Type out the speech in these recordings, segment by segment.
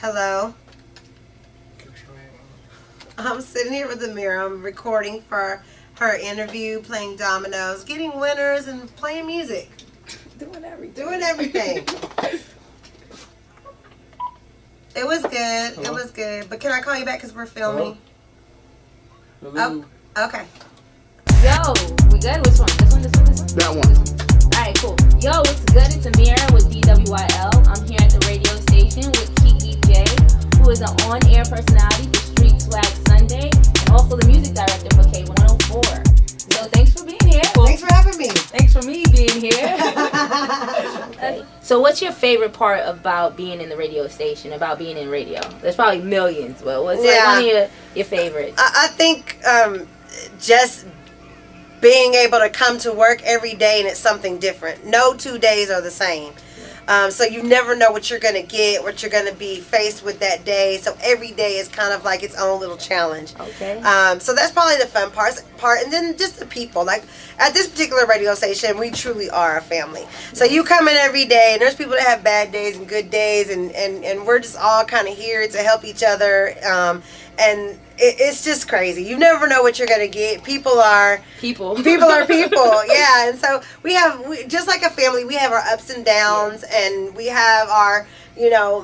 Hello. I'm sitting here with Amira. I'm recording for her interview, playing dominoes, getting winners, and playing music. Doing everything. It was good. Hello? It was good. But can I call you back because we're filming? Hello? Oh, okay. Yo, we good? Which one? This one? That one. Alright, cool. Yo, what's good? It's Amira with DWYL. I'm here at the radio station with KikiJ, who is an on-air personality for Street Swag Sunday and also the music director for K104. So thanks for being here. Thanks for having me. Thanks for me being here. So what's your favorite part about being in the radio station, about being in radio? There's probably millions, but what's like one of your favorites? I think just being able to come to work every day and it's something different. No 2 days are the same. So you never know what you're going to get, what you're going to be faced with that day. So every day is kind of like its own little challenge. Okay. So that's probably the fun part. And then just the people. Like at this particular radio station, we truly are a family. So you come in every day and there's people that have bad days and good days. And we're just all kind of here to help each other. And it's just crazy. You never know what you're going to get. People are people. Yeah. And so we just like a family, we have our ups and downs, and we have our,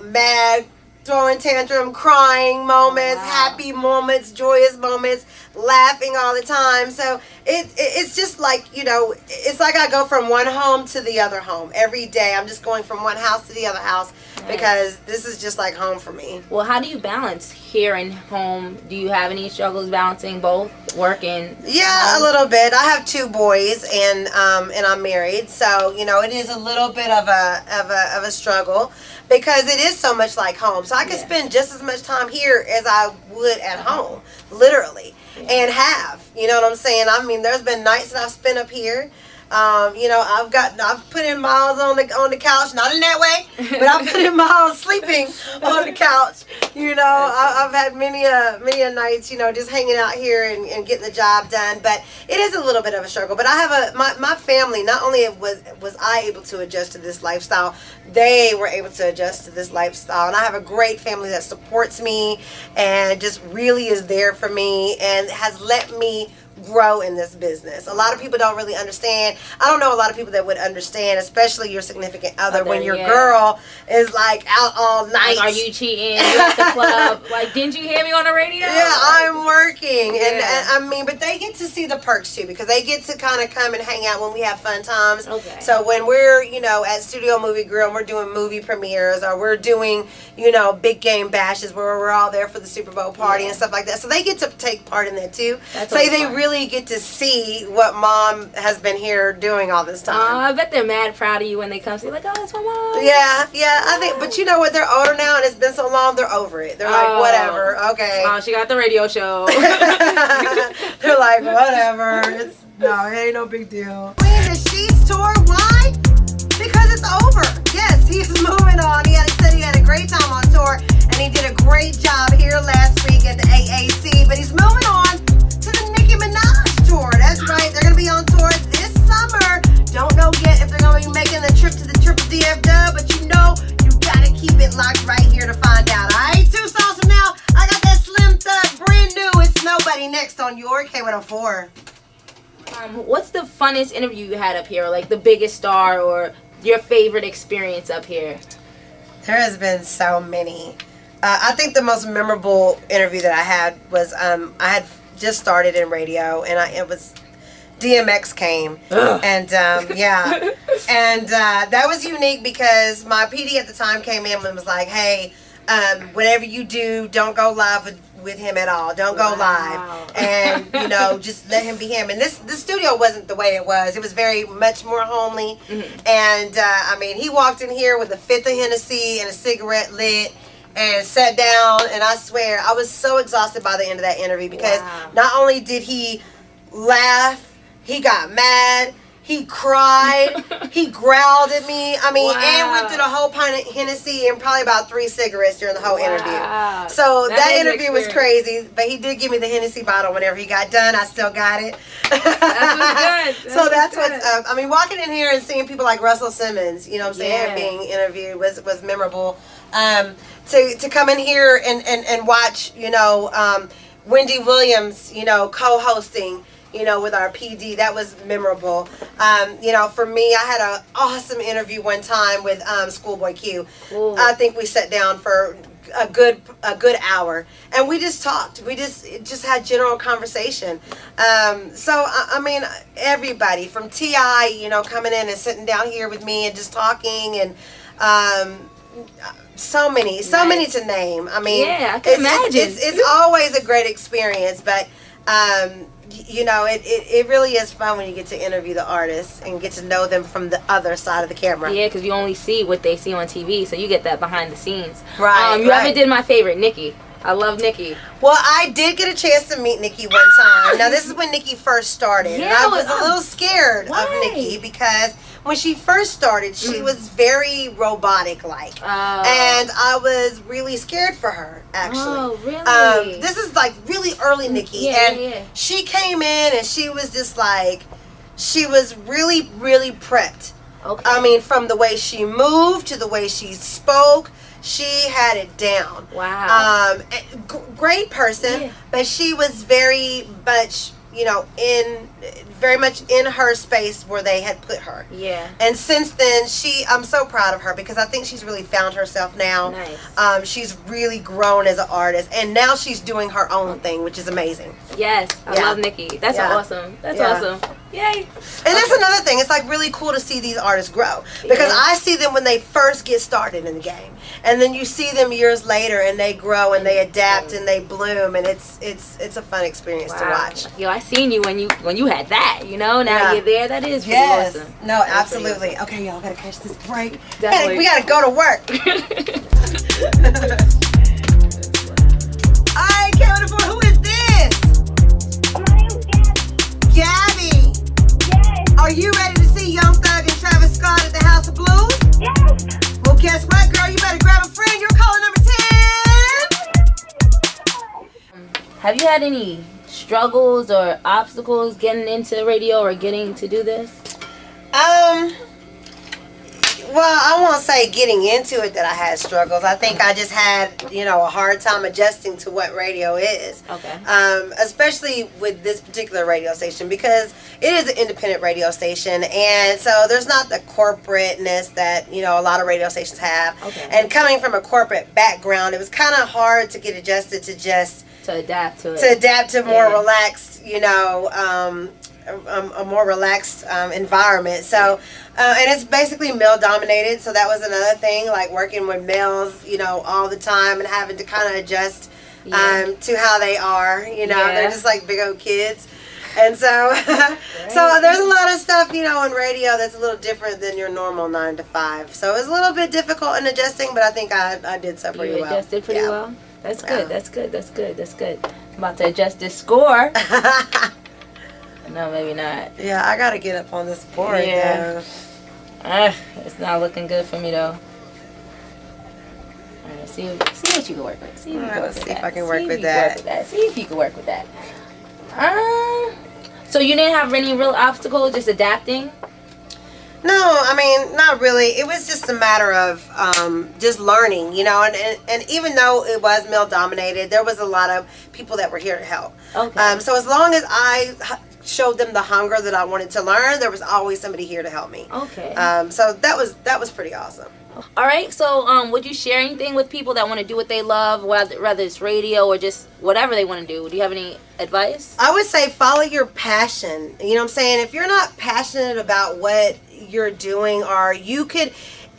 mad, throwing tantrum, crying moments, happy moments, joyous moments, laughing all the time. So it's just like, it's like I go from one home to the other home every day. I'm just going from one house to the other house because this is just like home for me. Well, how do you balance here and home? Do you have any struggles balancing both work and Yeah, home? a little bit. I have 2 boys and I'm married, so it is a little bit of a struggle because it is so much like home. So I can spend just as much time here as I would at home, literally, and have. You know what I'm saying? I mean, there's been nights that I've spent up here. I've put in miles on the couch, not in that way, but I've put in miles sleeping on the couch. I've had many a nights, just hanging out here and getting the job done. But it is a little bit of a struggle. But I have my family. Not only was I able to adjust to this lifestyle, they were able to adjust to this lifestyle. And I have a great family that supports me and just really is there for me and has let me grow in this business. A lot of people don't really understand. I don't know a lot of people that would understand, especially your significant other when your girl is like out all night. Like, are you cheating? You at the club? Like, didn't you hear me on the radio? Yeah, I'm working. And I mean, but they get to see the perks too because they get to kind of come and hang out when we have fun times. Okay. So when we're, at Studio Movie Grill and we're doing movie premieres or we're doing, big game bashes where we're all there for the Super Bowl party and stuff like that. So they get to take part in that too. That's so they fun. really get to see what mom has been here doing all this time. I bet they're mad proud of you when they come see, like, oh, that's my mom. Yeah, I think, but you know what? They're older now, and it's been so long. They're over it. They're like, whatever. Okay. Oh, she got the radio show. They're like, whatever. It ain't no big deal. Queen the Sheets tour. Why? Because it's over. Yes, he's moving on. He said he had a great time on tour, and he did a great job here last week at the AAC. But he's moving on to the Nicki Minaj tour. That's right. They're gonna be on tour this summer. Don't know yet if they're gonna be making the trip to the Triple DF Dub, but you gotta keep it locked right here to find out. All right, 2 songs from now, I got that Slim Thug brand new. It's Nobody next on your K104. What's the funnest interview you had up here, or like the biggest star, or your favorite experience up here? There has been so many. I think the most memorable interview that I had was I had just started in radio, and it was DMX came. And and that was unique because my PD at the time came in and was like, hey, whatever you do, don't go live with him at all. Don't go live. And, just let him be him. And the studio wasn't the way it was. It was very much more homely. And, he walked in here with a 5th of Hennessy and a cigarette lit and sat down. And I swear, I was so exhausted by the end of that interview because not only did he laugh, he got mad, He cried. He growled at me. I mean, Wow. and went through the whole pint of Hennessy and probably about 3 cigarettes during the whole Wow. interview. So That that is an interview was experience. crazy. But he did give me the Hennessy bottle whenever he got done. I still got it. That's what's good. So that's good. what's up. I mean, walking in here and seeing people like Russell Simmons, you know what I'm saying, Yeah. being interviewed was memorable. To come in here and watch, you know, Wendy Williams, you know, co-hosting, you know, with our PD, that was memorable. You know, for me, I had an awesome interview one time with Schoolboy Q. Ooh. I think we sat down for a good hour, and we just talked. We just had general conversation. So I mean, everybody from T.I., you know, coming in and sitting down here with me and just talking, and so many to name. I mean, Yeah, I can imagine. It's always a great experience, but you know, it really is fun when you get to interview the artists and get to know them from the other side of the camera. Yeah, because you only see what they see on TV, so you get that behind the scenes. Right, You right. haven't did my favorite, Nikki. I love Nikki. Well, I did get a chance to meet Nikki one time. Now, this is when Nikki first started. and Yeah, I was a little scared why? of Nikki because when she first started, she was very robotic-like. Oh. And I was really scared for her, actually. Oh, really? This is like really early Nikki. Yeah, and yeah. she came in and she was just like, she was really, really prepped. Okay. I mean, from the way she moved to the way she spoke, she had it down. Wow. Great person, Yeah. but she was very much, you know, very much in her space where they had put her. Yeah. And since then, I'm so proud of her because I think she's really found herself now. Nice. She's really grown as an artist, and now she's doing her own thing, which is amazing. Yes, I Yeah. love Nikki. That's Yeah. awesome. That's Yeah. awesome. Yay. And that's another thing. It's like really cool to see these artists grow because Yeah. I see them when they first get started in the game, and then you see them years later, and they grow and they adapt and they bloom, and it's a fun experience to watch. Yo, I seen you when you had that. You know, now Yeah. you're there. That is pretty Yes. awesome. No, That's absolutely. Okay, y'all gotta catch this break. Definitely. We gotta go to work. All right, Kevin, who is this? My name's Gabby. Gabby. Yes. Are you ready to see Young Thug and Travis Scott at the House of Blues? Yes. Well, guess what, girl? You better grab a friend. You're calling number 10. Have you had any struggles or obstacles getting into radio or getting to do this? Well, I won't say getting into it that I had struggles. I think I just had, you know, a hard time adjusting to what radio is. Okay. Especially with this particular radio station because it is an independent radio station, and so there's not the corporateness that, you know, a lot of radio stations have. Okay. And coming from a corporate background, it was kind of hard to get adjusted to just To adapt to it. to adapt to more Yeah. relaxed, you know, a more relaxed environment. So, and it's basically male dominated. So that was another thing, like working with males, you know, all the time and having to kind of adjust to how they are. You know, Yeah. they're just like big old kids. And so, so there's a lot of stuff, you know, in radio that's a little different than your normal 9 to 5. So it was a little bit difficult in adjusting, but I think I did so pretty You well. adjusted pretty Yeah. well. That's Yeah. good. That's good. That's good. That's good. I'm about to adjust this score. No, maybe not. Yeah, I gotta get up on this board. Yeah. Yeah. It's not looking good for me though. All right, see what you can work with. See if you Alright, can work let's with see if that. I can See work if with you can work that. See if you can work with that. So you didn't have any real obstacles, just adapting? No, I mean, not really. It was just a matter of just learning, you know. And even though it was male dominated, there was a lot of people that were here to help. Okay. So as long as I showed them the hunger that I wanted to learn, there was always somebody here to help me. Okay. So that was pretty awesome. All right. So, would you share anything with people that want to do what they love, whether it's radio or just whatever they want to do? Do you have any advice? I would say follow your passion. You know what I'm saying? If you're not passionate about what you're doing, or you could,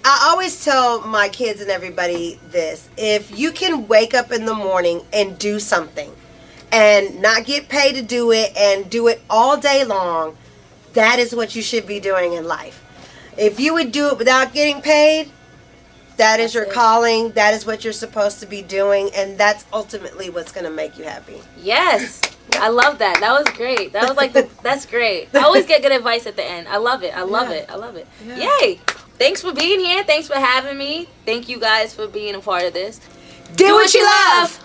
I always tell my kids and everybody this: if you can wake up in the morning and do something and not get paid to do it and do it all day long, that is what you should be doing in life. If you would do it without getting paid, that is your calling. That is what you're supposed to be doing, and that's ultimately what's going to make you happy. Yes. I love that. That was great. That was like, that's great. I always get good advice at the end. I love it. I love it. I love it. Yeah. Yay. Thanks for being here. Thanks for having me. Thank you guys for being a part of this. Do what you love.